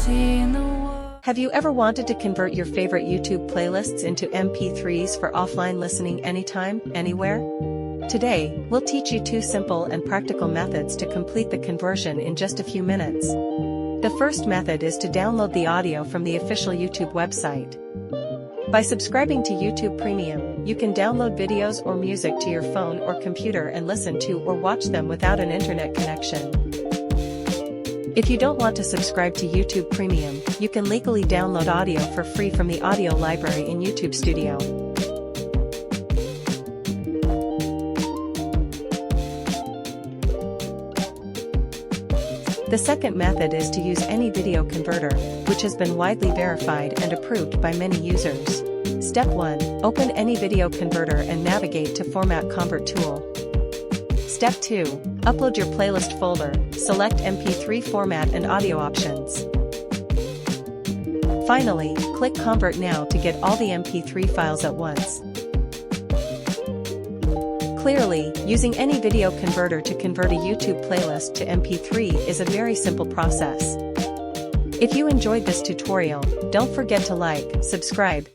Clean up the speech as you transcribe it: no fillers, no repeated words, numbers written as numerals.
seen the world. Have you ever wanted to convert your favorite YouTube playlists into MP3s for offline listening anytime, anywhere? Today, we'll teach you 2 simple and practical methods to complete the conversion in just a few minutes. The first method is to download the audio from the official YouTube website. By subscribing to YouTube Premium, you can download videos or music to your phone or computer and listen to or watch them without an internet connection. If you don't want to subscribe to YouTube Premium, you can legally download audio for free from the audio library in YouTube Studio. The second method is to use any video converter, which has been widely verified and approved by many users. Step 1. Open any video converter and navigate to Format Convert tool. Step 2. Upload your playlist folder, select MP3 format and audio options. Finally, click Convert Now to get all the MP3 files at once. Clearly, using any video converter to convert a YouTube playlist to MP3 is a very simple process. If you enjoyed this tutorial, don't forget to like, subscribe,